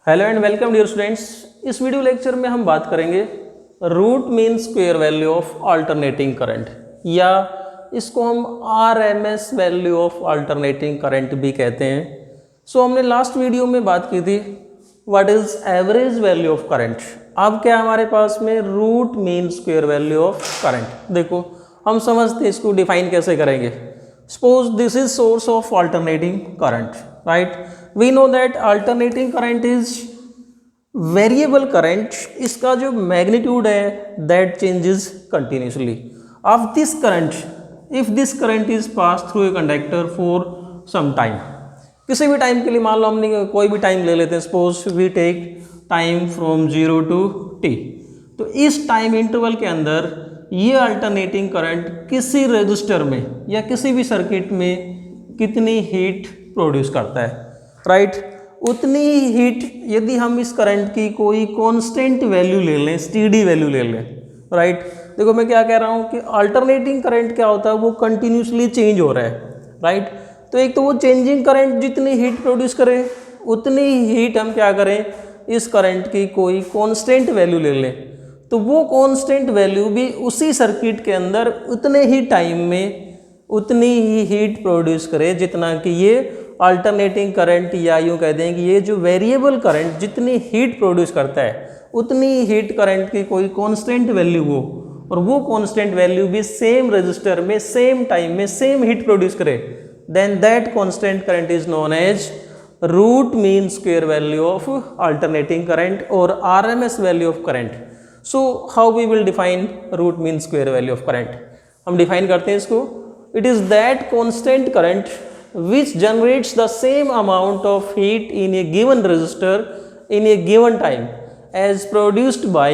Hello and welcome dear students. इस video lecture में हम बात करेंगे root mean square value of alternating current, या इसको हम RMS value of alternating current भी कहते हैं। सो हमने लास्ट वीडियो में बात की थी what is average value of current. अब क्या हमारे पास में root mean square value of current. देखो हम समझते हैं इसको डिफाइन कैसे करेंगे। Suppose this is source of alternating current, right? We know that alternating current is variable current. इसका जो magnitude है that changes continuously. Of this current, if this current is passed through a conductor for some time, किसी भी time के लिए मान लो हमने कोई भी टाइम ले लेते हैं, suppose we take time from 0 to t। तो इस टाइम इंटरवल के अंदर ये अल्टरनेटिंग करंट किसी रजिस्टर में या किसी भी सर्किट में कितनी हीट प्रोड्यूस करता है, राइट? उतनी हीट यदि हम इस करंट की कोई कांस्टेंट वैल्यू ले लें, स्टेडी वैल्यू ले लें, राइट? देखो मैं क्या कह रहा हूँ कि अल्टरनेटिंग करंट क्या होता है, वो कंटिन्यूसली चेंज हो रहा है, राइट? तो एक तो वो चेंजिंग करंट जितनी हीट प्रोड्यूस करे उतनी हीट हम क्या करें, इस करंट की कोई कांस्टेंट वैल्यू ले लें, तो वो कांस्टेंट वैल्यू भी उसी सर्किट के अंदर उतने ही टाइम में उतनी ही हीट प्रोड्यूस करे जितना कि ये अल्टरनेटिंग करंट, या यूँ कह दें कि ये जो वेरिएबल करंट जितनी हीट प्रोड्यूस करता है उतनी हीट करंट की कोई कांस्टेंट वैल्यू हो, और वो कांस्टेंट वैल्यू भी सेम रजिस्टर में सेम टाइम में सेम हीट प्रोड्यूस करे, then that constant current is known as root mean square value of alternating current और RMS value of current. So how we will define root mean square value of current? हम define करते हैं इसको, it is that constant current which generates the same amount of heat in a given resistor in a given time as produced by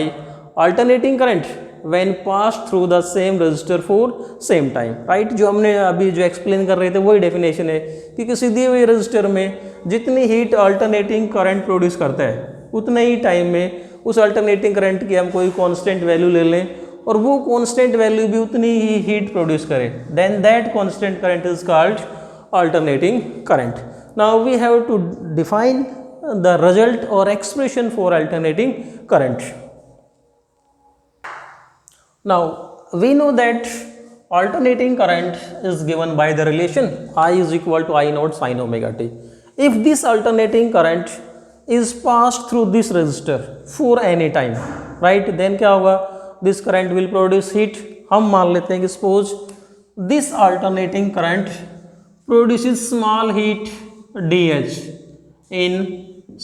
alternating current when passed through the same resistor for same time, right? जो हमने अभी जो explain कर रहे थे वही definition है कि किसी दिए हुए resistor में जितनी heat alternating current produce करता है उतने ही टाइम में उस अल्टरनेटिंग करंट की हम कोई कांस्टेंट वैल्यू ले लें और वो कांस्टेंट वैल्यू भी उतनी ही हीट प्रोड्यूस करे, then that constant current is called alternating current. Now we have to define the result और expression for alternating current. Now we know that alternating current is given by the relation I is equal to I naught sin omega t. If this alternating current is passed through this resistor for any time, right, then क्या होगा, this current will produce heat। हम मान लेते हैं कि suppose this alternating current produces small heat dH in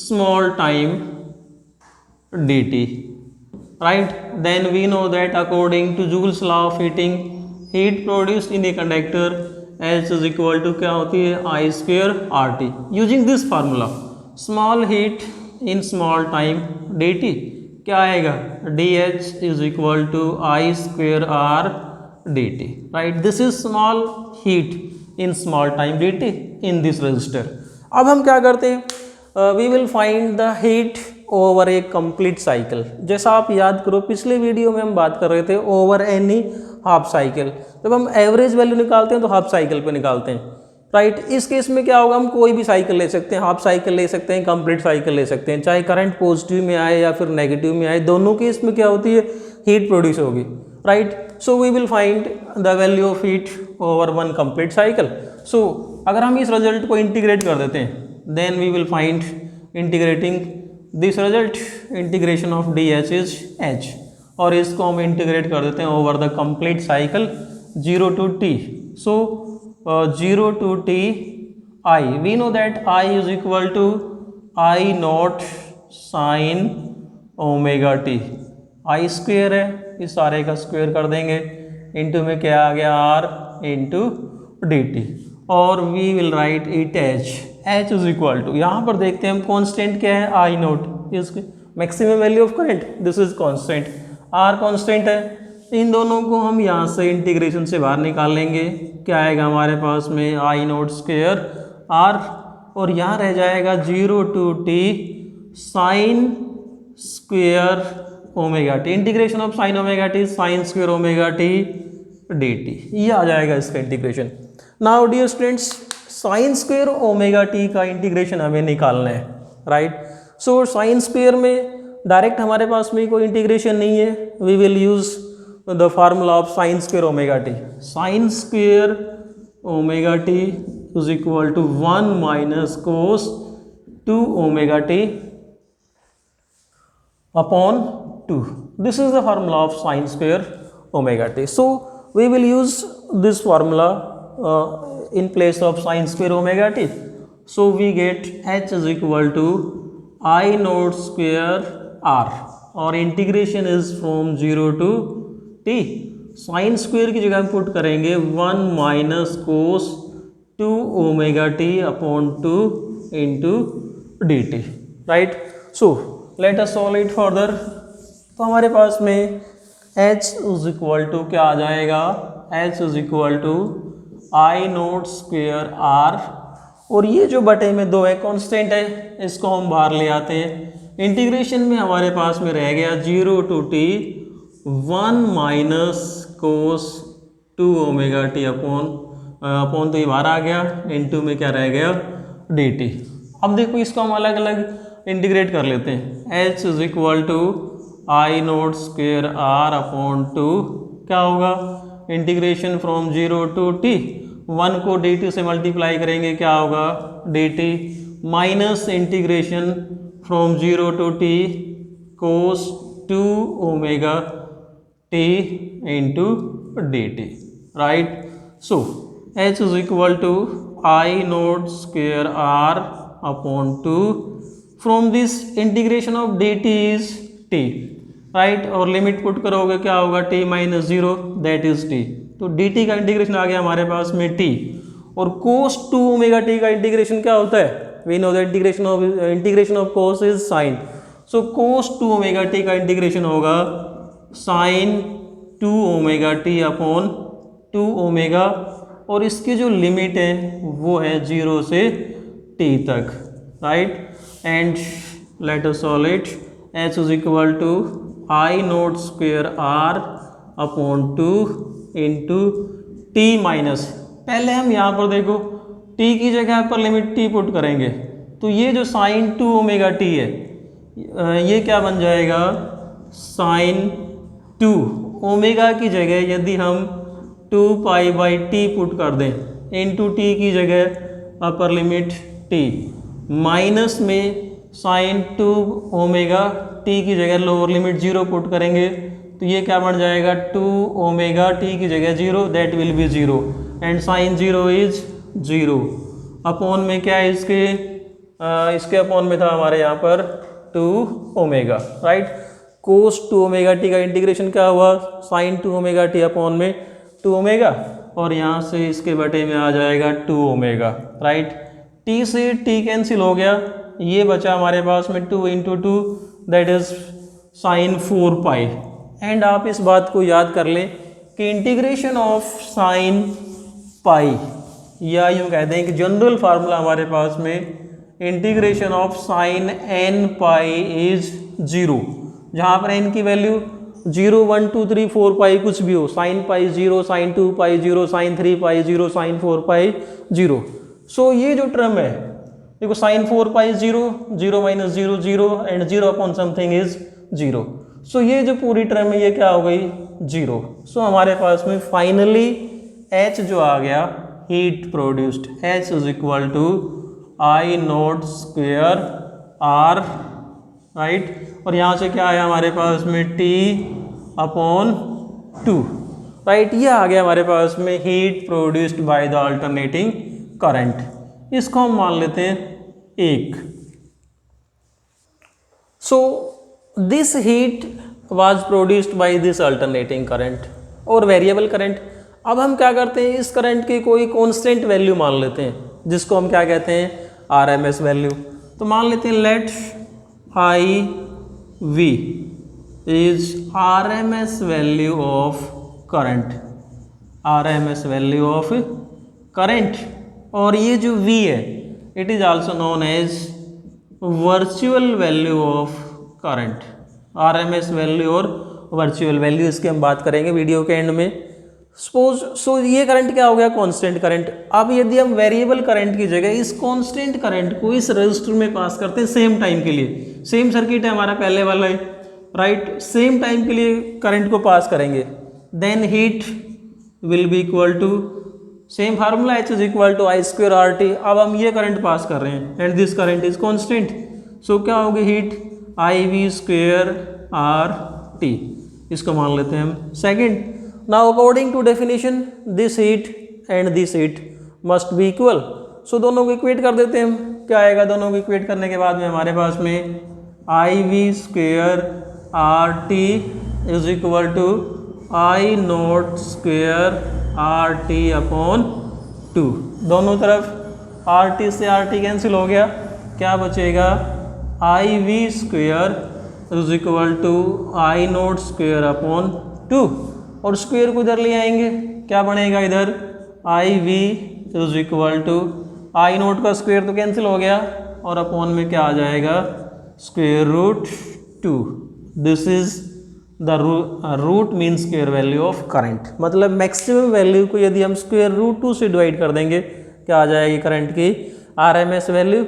small time dt, right? Then we know that according to Joule's law of heating, heat produced in a conductor H is equal to क्या होती है, I square RT। Using this formula small heat in small time dt क्या आएगा, dH is equal to I square R dt, right? This is small heat in small time dt in this register. अब हम क्या करते हैं, we will find the heat over a complete cycle. जैसा आप याद करो पिछले वीडियो में हम बात कर रहे थे ओवर एनी हाफ साइकिल, जब हम एवरेज वैल्यू निकालते हैं तो हाफ साइकिल पे निकालते हैं, राइट? इस केस में क्या होगा, हम कोई भी साइकिल ले सकते हैं, हाफ साइकिल ले सकते हैं, कंप्लीट साइकिल ले सकते हैं, चाहे करंट पॉजिटिव में आए या फिर नेगेटिव में आए, दोनों केस में क्या होती है, हीट प्रोड्यूस होगी, right? So we will find the value of heat over one complete cycle. So अगर हम इस रिजल्ट को इंटीग्रेट कर देते हैं, then we will find integrating this result, integration of D H is H, और इसको हम इंटीग्रेट कर देते हैं over the complete cycle 0 to t। So 0 to t I, we know that I is equal to I naught sin omega t, I square है, इस सारे का स्क्वेयर कर देंगे, इंटू में क्या आ गया R इंटू डी टी, और we will write it H is equal to, यहाँ पर देखते हैं हम कॉन्स्टेंट क्या है, I नोट, इसकी maximum value of current, this is constant, R constant है। इन दोनों को हम यहाँ से इंटीग्रेशन से बाहर निकाल लेंगे, क्या आएगा हमारे पास में, आई नोट स्क्वेयर आर, और यहाँ रह जाएगा 0 to t sine square omega T, integration of sine omega T sine square omega T D T, ये आ जाएगा इसका integration. Now dear students, sine square omega T का इंटीग्रेशन हमें निकालना है, राइट? सो साइन स्क्वेयर में डायरेक्ट हमारे पास में कोई इंटीग्रेशन नहीं है, we will use the formula of sine square omega T. Sine square omega T is equal to 1 minus cos 2 omega T upon 2। This is the formula of sine square omega T. So we will use this formula in place of sin square omega t. So we get h is equal to I naught square r और integration is from 0 to t। Sine square की जगह हम put करेंगे 1 minus cos 2 omega T upon 2 into D T, right. So let us solve it further. तो हमारे पास में h is equal to क्या आ जाएगा, h is equal to I nought square R, और ये जो बटे में 2 है कांस्टेंट है, इसको हम बाहर ले आते हैं। इंटीग्रेशन में हमारे पास में रह गया 0 to t 1 minus cos 2 omega T upon तो ये बाहर आ गया, इनटू में क्या रह गया डी टी। अब देखो इसको हम अलग अलग इंटीग्रेट कर लेते हैं। h is equal to I nought square R upon 2 क्या होगा, इंटीग्रेशन फ्रॉम 0 to t, 1 को dt से मल्टीप्लाई करेंगे क्या होगा dt, minus integration from 0 to t cos 2 omega t into dt, right. So h is equal to I nought square R upon 2, from this integration of dt is t, right, और limit put करोगे क्या होगा t minus 0 that is t। तो dt का integration आ गया हमारे पास में t, और cos 2 ओमेगा t का इंटीग्रेशन क्या होता है, we know the integration of cos is sin। So cos 2 omega t का इंटीग्रेशन होगा sin 2 omega t upon 2 omega, और इसकी जो लिमिट है वो है 0 से t तक, right. And let us solve it. h is equal to I nought square R upon 2 into T minus, पहले हम यहाँ पर देखो t की जगह पर लिमिट t पुट करेंगे, तो ये जो साइन 2 ओमेगा t है ये क्या बन जाएगा साइन 2 ओमेगा की जगह यदि हम 2 पाई बाई टी पुट कर दें इंटू टी की जगह अपर लिमिट t, माइनस में साइन 2 ओमेगा टी की जगह लोअर लिमिट 0 पुट करेंगे, तो ये क्या बन जाएगा 2 ओमेगा टी की जगह 0 that will be 0, and sine 0 is 0 upon में क्या है इसके अपॉन में था हमारे यहाँ पर 2 ओमेगा, राइट। कोस 2 ओमेगा टी का इंटीग्रेशन क्या हुआ साइन 2 ओमेगा टी अपॉन में 2 ओमेगा, और यहाँ से इसके बटे में आ जाएगा 2 ओमेगा, राइट। टी से टी कैंसिल हो गया, ये बचा हमारे पास में 2 into 2 that is sine 4 pi. And आप इस बात को याद कर लें कि इंटीग्रेशन ऑफ साइन पाई, या यूँ कहते हैं कि जनरल फार्मूला हमारे पास में integration of sign n pi is 0, जहाँ पर n की वैल्यू 0 1 2 3 4 पाई कुछ भी हो, sine pi 0, sine 2 pi 0, sine 3 pi 0, sine 4 pi 0। So ये जो टर्म है देखो sine 4 pi 0, 0 minus 0 0, and 0 upon something is 0। So ये जो पूरी टर्म है ये क्या हो गई 0। सो हमारे पास में फाइनली h जो आ गया heat produced, h is equal to I nought square r, right, और यहाँ से क्या आया हमारे पास में t अपॉन 2, राइट। ये आ गया हमारे पास में heat produced by the alternating current. इसको हम मान लेते हैं 1। So this heat was produced by this alternating current और वेरिएबल करंट। अब हम क्या करते हैं इस करंट की कोई कांस्टेंट वैल्यू मान लेते हैं, जिसको हम क्या कहते हैं आरएमएस वैल्यू। तो मान लेते हैं let I V is RMS value of current, RMS value of current, और ये जो v है it is also known as virtual value of current, RMS value और वर्चुअल वैल्यू, इसकी हम बात करेंगे वीडियो के एंड में। सो ये करंट क्या हो गया कांस्टेंट करंट। अब यदि हम वेरिएबल करंट की जगह इस कांस्टेंट करंट को इस रजिस्टर में पास करते हैं सेम टाइम के लिए, सेम सर्किट है हमारा पहले वाला है, राइट। सेम टाइम के लिए करंट को पास करेंगे, then heat will be equal to same formula H is equal to I square R T. अब हम ये करंट पास कर रहे हैं and this current is constant, so क्या होगी heat I V square R T, इसको मान लेते हैं हम। Second, now according to definition this heat and this heat must be equal, so दोनों को इक्वेट कर देते हैं हम। क्या आएगा, दोनों को इक्वेट करने के बाद में हमारे पास में I V square R T is equal to I naught square R T upon 2। दोनों तरफ आर टी से आर टी कैंसिल हो गया, क्या बचेगा I V square is equal to I naught square upon 2, और स्क्वेयर को इधर ले आएंगे, क्या बनेगा इधर I V is equal to I naught का स्क्वेयर तो कैंसिल हो गया, और अपॉन में क्या आ जाएगा square root 2। This is the root mean square value of current. मतलब मैक्सिमम वैल्यू को यदि हम स्क्वेयर रूट 2 से डिवाइड कर देंगे, क्या आ जाएगी करंट की आरएमएस वैल्यू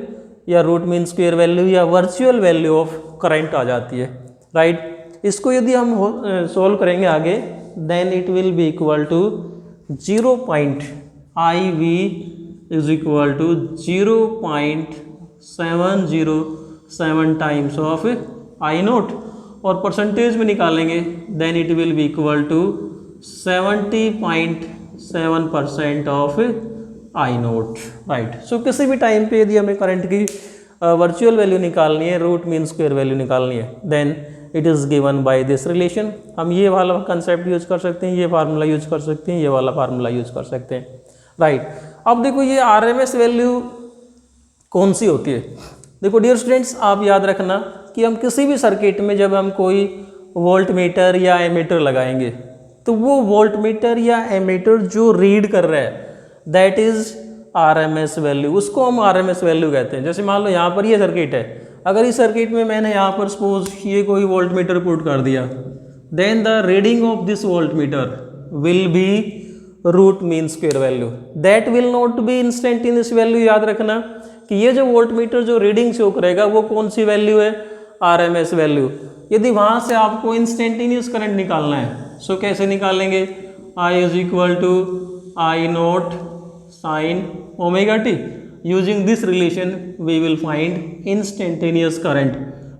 या रूट मीन स्क्वेयर वैल्यू या वर्चुअल वैल्यू ऑफ करंट आ जाती है, राइट। इसको यदि हम सोल्व करेंगे आगे, then it will be equal to 0.IV is equal to 0.707 times of I naught, और परसेंटेज में निकालेंगे then it will be equal to 70.7% of I naught, right. So किसी भी टाइम पे यदि हमें करंट की वर्चुअल वैल्यू निकालनी है, रूट मीन स्क्वायर वैल्यू निकालनी है, then it is given by this relation. हम ये वाला कंसेप्ट यूज कर सकते हैं, ये फार्मूला यूज कर सकते हैं, ये वाला फार्मूला यूज कर सकते हैं, राइट। अब देखो ये आरएमएस वैल्यू कौन सी होती है। देखो डियर स्टूडेंट्स, आप याद रखना कि हम किसी भी सर्किट में जब हम कोई वोल्ट मीटर या एमीटर लगाएंगे, तो वो वोल्ट मीटर या एमीटर जो रीड कर रहा है दैट इज आरएमएस वैल्यू, उसको हम आरएमएस वैल्यू कहते हैं। जैसे मान लो यहाँ पर ये सर्किट है, अगर इस सर्किट में मैंने यहाँ पर सपोज ये कोई वोल्ट मीटर पुट कर दिया, then the reading of this volt meter will be root mean square value, that will not be instantaneous value. याद रखना कि ये जो वोल्ट मीटर जो रीडिंग शो करेगा वो कौन सी वैल्यू है, आरएमएस वैल्यू। यदि वहाँ से आपको इंस्टेंटेनियस करंट निकालना है, सो कैसे निकालेंगे, I is equal to I naught sine omega T. Using this relation we will find instantaneous current,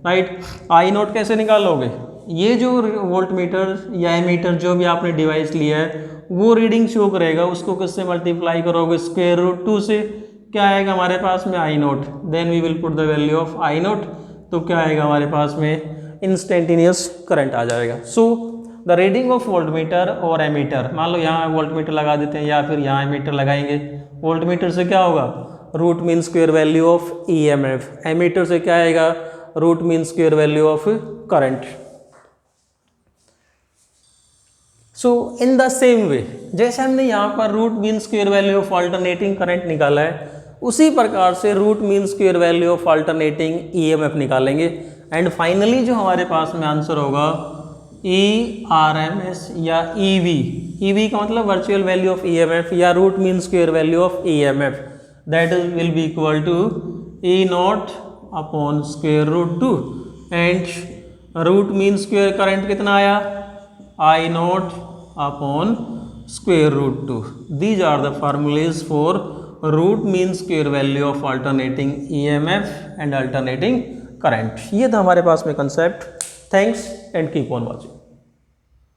right. I naught कैसे निकालोगे, ये जो वोल्ट मीटर या एमीटर जो भी आपने डिवाइस लिया है वो रीडिंग शो करेगा, उसको किससे मल्टीप्लाई करोगे, स्क्वायर रूट 2 से। क्या आएगा हमारे पास में I naught, then we will put the value of I naught, तो क्या आएगा हमारे पास में इंस्टेंटेनियस करंट आ जाएगा। So the reading of volt meter और एमीटर, मान लो यहाँ वोल्ट मीटर लगा देते हैं या फिर यहाँ एमीटर लगाएंगे, वोल्ट मीटर से क्या होगा root mean square value of EMF, ammeter से क्या आएगा root mean square value of current. So in the same way, जैसे हमने यहाँ पर root mean square value of alternating current निकाला है, उसी प्रकार से root mean square value of alternating EMF निकालेंगे, एंड फाइनली जो हमारे पास में आंसर होगा ई आर एम एस या ई वी। ई वी का मतलब वर्चुअल वैल्यू ऑफ ईएमएफ या root mean square value of EMF, that will be equal to E nought upon square root 2, and root mean square current कितना आया I nought upon square root 2. These are the formulas for root mean square value of alternating EMF and alternating current. ये था हमारे पास में concept. Thanks and keep on watching.